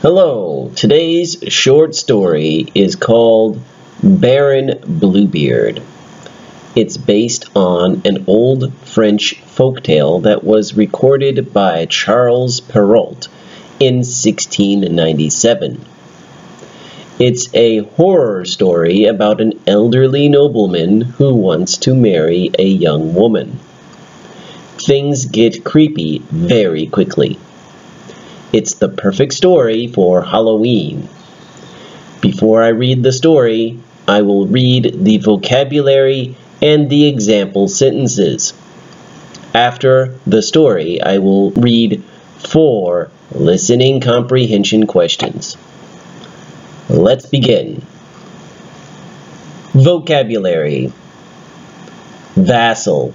Hello, today's short story is called Baron Bluebeard. It's based on an old French folktale that was recorded by Charles Perrault in 1697. It's a horror story about an elderly nobleman who wants to marry a young woman. Things get creepy very quickly. It's the perfect story for Halloween. Before I read the story, I will read the vocabulary and the example sentences. After the story, I will read 4 listening comprehension questions. Let's begin. Vocabulary. Vassal.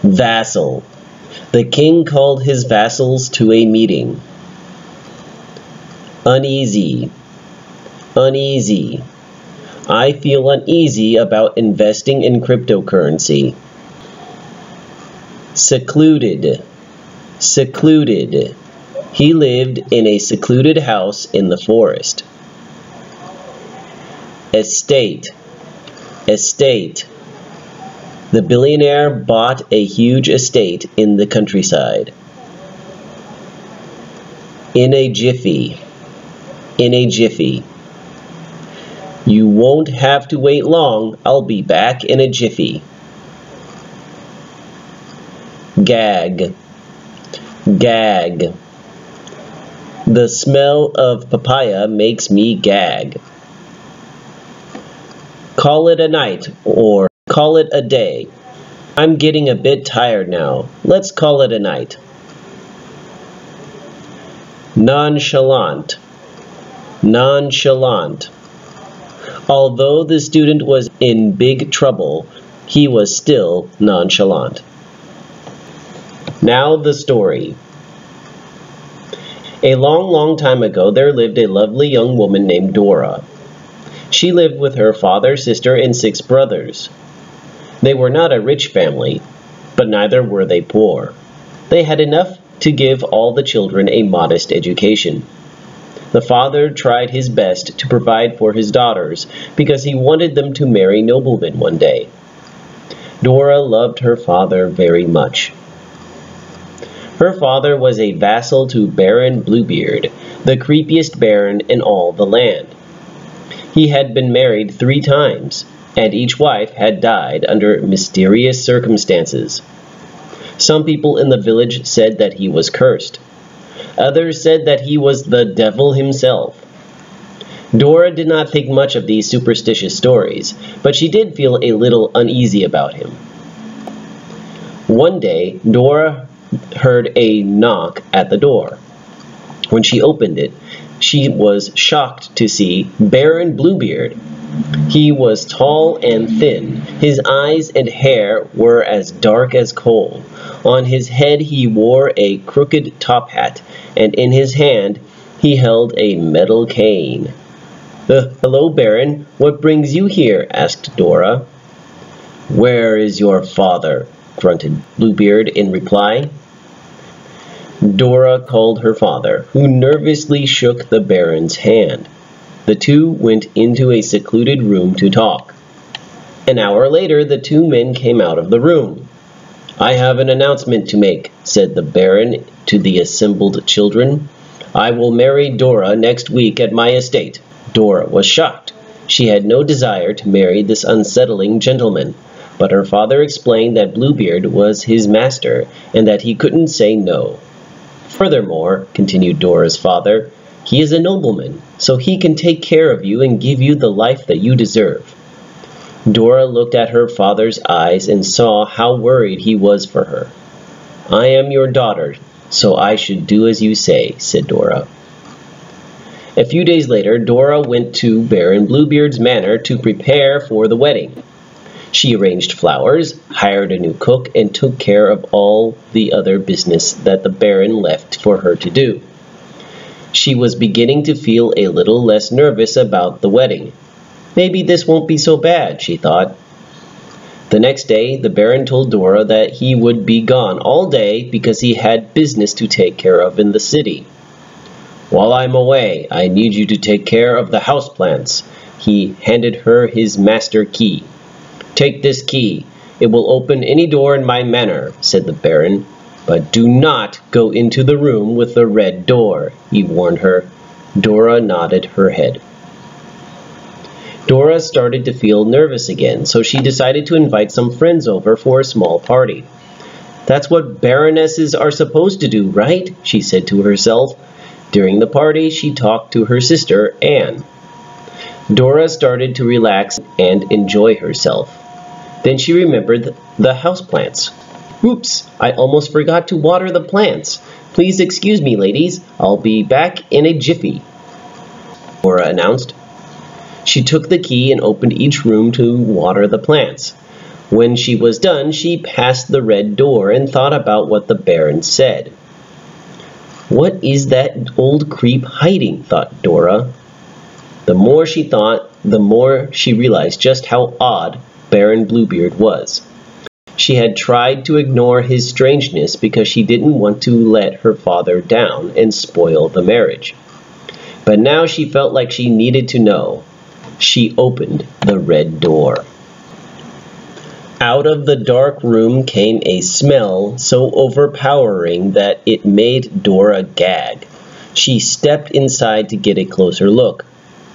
Vassal. The king called his vassals to a meeting. Uneasy. Uneasy. I feel uneasy about investing in cryptocurrency. Secluded. Secluded. He lived in a secluded house in the forest. Estate. Estate. The billionaire bought a huge estate in the countryside. In a jiffy. In a jiffy. You won't have to wait long. I'll be back in a jiffy. Gag. Gag. The smell of papaya makes me gag. Call it a night or call it a day. I'm getting a bit tired now. Let's call it a night. Nonchalant. Nonchalant. Although the student was in big trouble, he was still nonchalant. Now the story. A long, long time ago, there lived a lovely young woman named Dora. She lived with her father, sister, and 6 brothers. They were not a rich family, but neither were they poor. They had enough to give all the children a modest education. The father tried his best to provide for his daughters because he wanted them to marry noblemen one day. Dora loved her father very much. Her father was a vassal to Baron Bluebeard, the creepiest baron in all the land. He had been married 3 times, and each wife had died under mysterious circumstances. Some people in the village said that he was cursed. Others said that he was the devil himself. Dora did not think much of these superstitious stories, but she did feel a little uneasy about him. One day, Dora heard a knock at the door. When she opened it, she was shocked to see Baron Bluebeard. He was tall and thin. His eyes and hair were as dark as coal. On his head he wore a crooked top hat, and in his hand he held a metal cane. Hello, Baron. What brings you here?" asked Dora. "Where is your father?" grunted Bluebeard in reply. Dora called her father, who nervously shook the Baron's hand. The two went into a secluded room to talk. An hour later, the 2 men came out of the room. "I have an announcement to make," said the Baron to the assembled children. "I will marry Dora next week at my estate." Dora was shocked. She had no desire to marry this unsettling gentleman, but her father explained that Bluebeard was his master and that he couldn't say no. "Furthermore," continued Dora's father, "he is a nobleman, so he can take care of you and give you the life that you deserve." Dora looked at her father's eyes and saw how worried he was for her. "I am your daughter, so I should do as you say," said Dora. A few days later, Dora went to Baron Bluebeard's manor to prepare for the wedding. She arranged flowers, hired a new cook, and took care of all the other business that the Baron left for her to do. She was beginning to feel a little less nervous about the wedding. Maybe this won't be so bad, she thought. The next day, the Baron told Dora that he would be gone all day because he had business to take care of in the city. While I'm away, I need you to take care of the houseplants. He handed her his master key. Take this key. It will open any door in my manor, said the Baron. But do not go into the room with the red door, he warned her. Dora nodded her head. Dora started to feel nervous again, so she decided to invite some friends over for a small party. That's what baronesses are supposed to do, right? She said to herself. During the party, she talked to her sister, Anne. Dora started to relax and enjoy herself. Then she remembered the houseplants. Oops, I almost forgot to water the plants. Please excuse me, ladies. I'll be back in a jiffy, Dora announced. She took the key and opened each room to water the plants. When she was done, she passed the red door and thought about what the Baron said. What is that old creep hiding, thought Dora. The more she thought, the more she realized just how odd Baron Bluebeard was. She had tried to ignore his strangeness because she didn't want to let her father down and spoil the marriage. But now she felt like she needed to know. She opened the red door. Out of the dark room came a smell so overpowering that it made Dora gag. She stepped inside to get a closer look.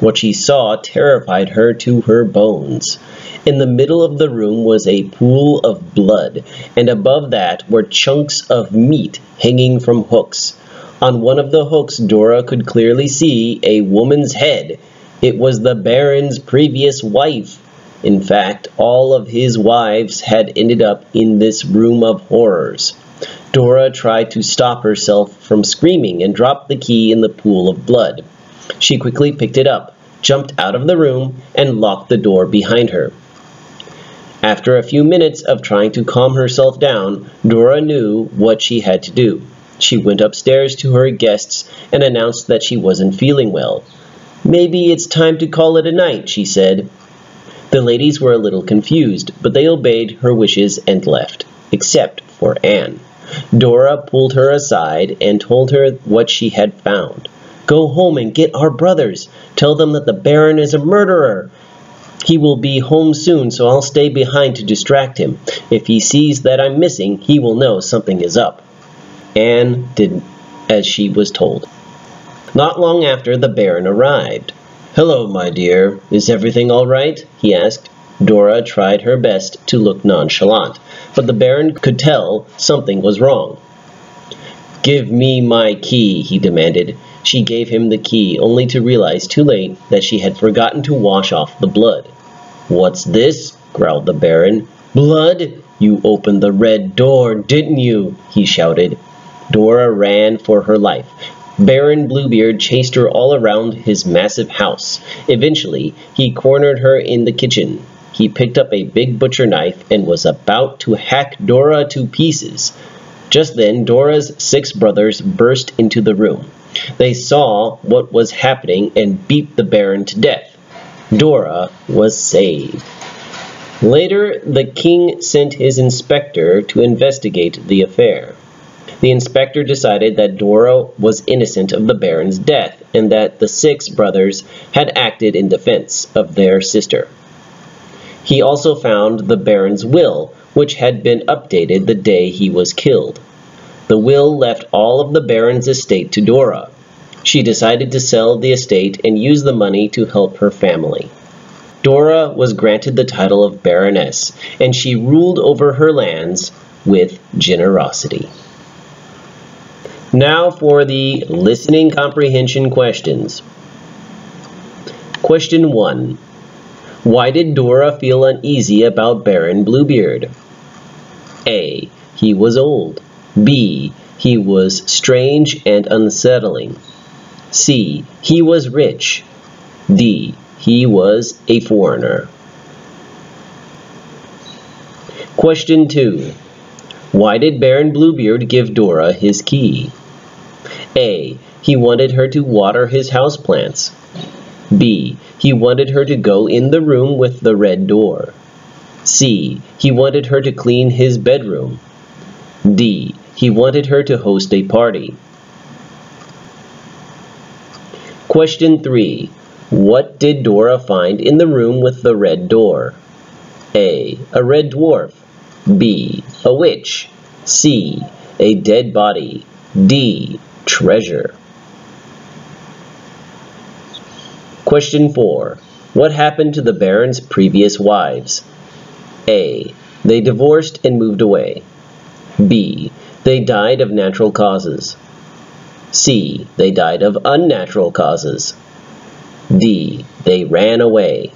What she saw terrified her to her bones. In the middle of the room was a pool of blood, and above that were chunks of meat hanging from hooks. On one of the hooks, Dora could clearly see a woman's head. It was the Baron's previous wife. In fact, all of his wives had ended up in this room of horrors. Dora tried to stop herself from screaming and dropped the key in the pool of blood. She quickly picked it up, jumped out of the room, and locked the door behind her. After a few minutes of trying to calm herself down, Dora knew what she had to do. She went upstairs to her guests and announced that she wasn't feeling well. "Maybe it's time to call it a night," she said. The ladies were a little confused, but they obeyed her wishes and left, except for Anne. Dora pulled her aside and told her what she had found. "Go home and get our brothers. Tell them that the Baron is a murderer. He will be home soon, so I'll stay behind to distract him. If he sees that I'm missing, he will know something is up." Anne did as she was told. Not long after, the Baron arrived. "Hello, my dear. Is everything all right?" he asked. Dora tried her best to look nonchalant, but the Baron could tell something was wrong. "Give me my key," he demanded. She gave him the key, only to realize too late that she had forgotten to wash off the blood. "What's this?" growled the Baron. "Blood? You opened the red door, didn't you?" he shouted. Dora ran for her life. Baron Bluebeard chased her all around his massive house. Eventually, he cornered her in the kitchen. He picked up a big butcher knife and was about to hack Dora to pieces. Just then, Dora's 6 brothers burst into the room. They saw what was happening and beat the Baron to death. Dora was saved. Later, the king sent his inspector to investigate the affair. The inspector decided that Dora was innocent of the Baron's death and that the 6 brothers had acted in defense of their sister. He also found the Baron's will, which had been updated the day he was killed. The will left all of the Baron's estate to Dora. She decided to sell the estate and use the money to help her family. Dora was granted the title of Baroness, and she ruled over her lands with generosity. Now for the listening comprehension questions. Question 1. Why did Dora feel uneasy about Baron Bluebeard? A. He was old. B. He was strange and unsettling. C. He was rich. D. He was a foreigner. Question 2. Why did Baron Bluebeard give Dora his key? A. He wanted her to water his houseplants. B. He wanted her to go in the room with the red door. C. He wanted her to clean his bedroom. D. He wanted her to host a party. Question 3. What did Dora find in the room with the red door? A. A red dwarf. B. A witch. C. A dead body. D. Treasure. Question 4. What happened to the Baron's previous wives? A. They divorced and moved away. B. They died of natural causes. C. They died of unnatural causes. D. They ran away.